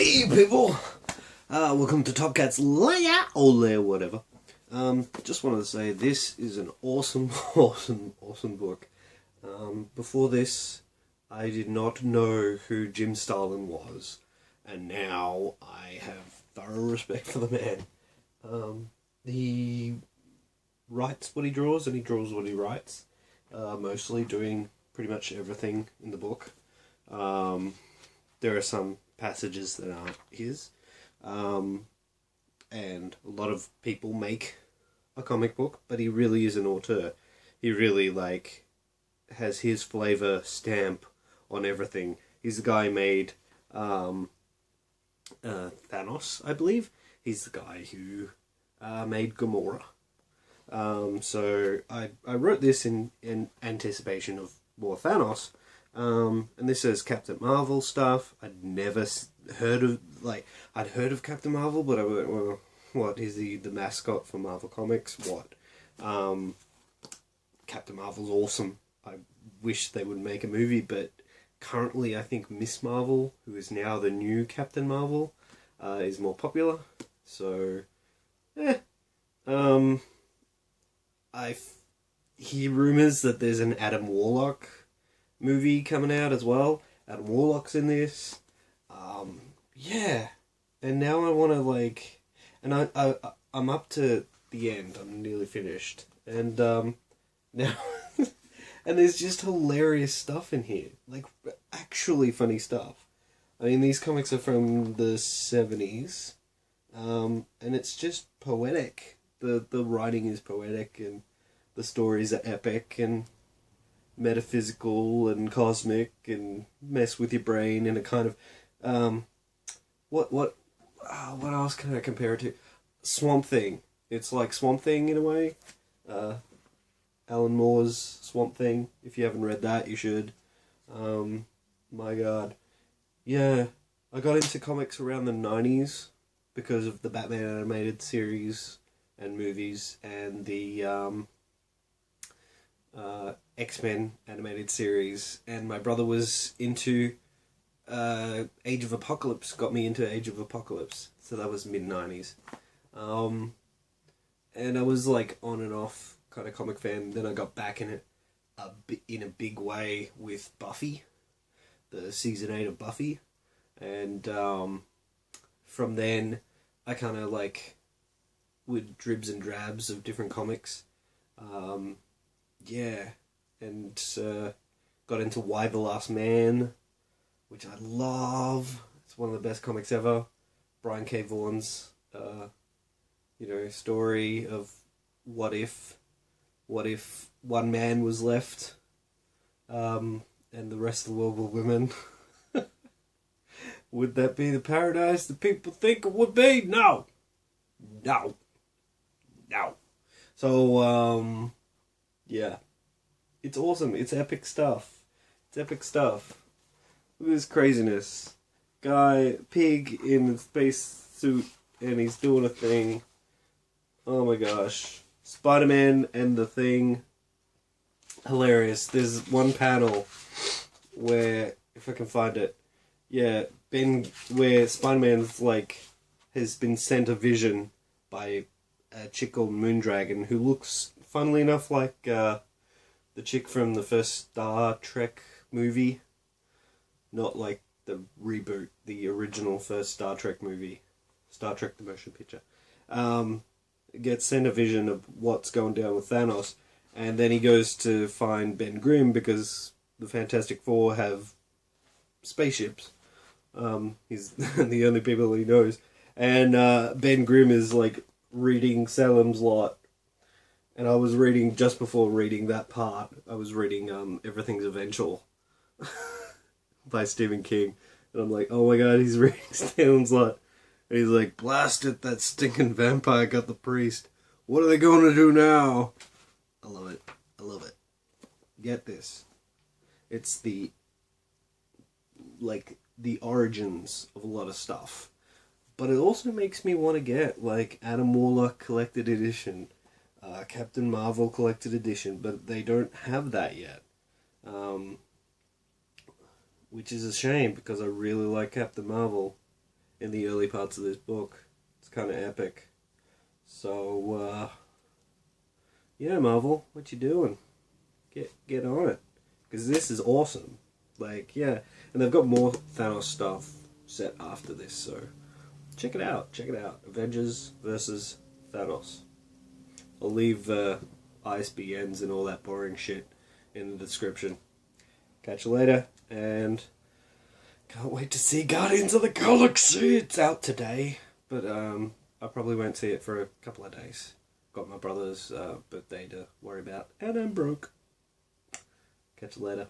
Hey people! Welcome to Top Cat's Lair, or Lair, whatever. Just wanted to say this is an awesome, awesome book. Before this, I did not know who Jim Starlin was, and now I have thorough respect for the man. He writes what he draws, and he draws what he writes, mostly doing pretty much everything in the book. There are some passages that aren't his, and a lot of people make a comic book, but he really is an auteur. He really, has his flavour stamp on everything. He's the guy who made Thanos, I believe. He's the guy who made Gamora. So I wrote this in anticipation of more Thanos. And this is Captain Marvel stuff. I'd never heard of, I'd heard of Captain Marvel, but I went, well, what, is he the mascot for Marvel Comics? What? Captain Marvel's awesome. I wish they would make a movie, but currently I think Miss Marvel, who is now the new Captain Marvel, is more popular. So, I hear rumours that there's an Adam Warlock movie coming out as well. Adam Warlock's in this. Yeah. And now I want to, and I'm up to the end. I'm nearly finished. And, now, and there's just hilarious stuff in here. Actually funny stuff. I mean, these comics are from the 70s. And it's just poetic. The writing is poetic, and the stories are epic, and metaphysical and cosmic, and mess with your brain in a kind of what else can I compare it to? Swamp Thing. It's like Swamp Thing in a way. Alan Moore's Swamp Thing. If you haven't read that, you should. My God, yeah, I got into comics around the 90s because of the Batman animated series and movies, and the X-Men animated series, and my brother was into Age of Apocalypse, got me into Age of Apocalypse, so that was mid-90s. And I was on and off kind of comic fan. Then I got back in it in a big way with Buffy, the season 8 of Buffy, and from then I kind of with dribs and drabs of different comics. Yeah, and got into Why the Last Man, which I love. It's one of the best comics ever. Brian K. Vaughan's, story of what if one man was left, and the rest of the world were women. Would that be the paradise that people think it would be? No. So, yeah. It's awesome. It's epic stuff. Look at this craziness. Pig in a space suit, and he's doing a thing. Oh my gosh. Spider-Man and the Thing. Hilarious. There's one panel where, if I can find it, where Spider-Man's has been sent a vision by a chick called Moondragon, who looks, funnily enough, like the chick from the first Star Trek movie. Not like the reboot, the original first Star Trek movie. Star Trek the Motion Picture. Gets sent a vision of what's going down with Thanos, and then he goes to find Ben Grimm because the Fantastic Four have spaceships. He's the only people he knows. And Ben Grimm is reading Salem's Lot. And I was reading, just before reading that part, I was reading Everything's Eventual by Stephen King. And I'm like, oh my God, he's reading Salem's Lot. And he's like, blast it, that stinking vampire got the priest. What are they going to do now? I love it. Get this. It's the origins of a lot of stuff. But it also makes me want to get, Adam Warlock Collected Edition, Captain Marvel Collected Edition, but they don't have that yet. Which is a shame, because I really like Captain Marvel. in the early parts of this book. It's kind of epic. So, yeah, Marvel, what you doing? Get on it. Because this is awesome. Like, yeah. And they've got more Thanos stuff set after this, so check it out. Check it out. Avengers versus Thanos. I'll leave ISBNs and all that boring shit in the description. Catch you later, and can't wait to see Guardians of the Galaxy. It's out today, but I probably won't see it for a couple of days. Got my brother's birthday to worry about, and I'm broke. Catch you later.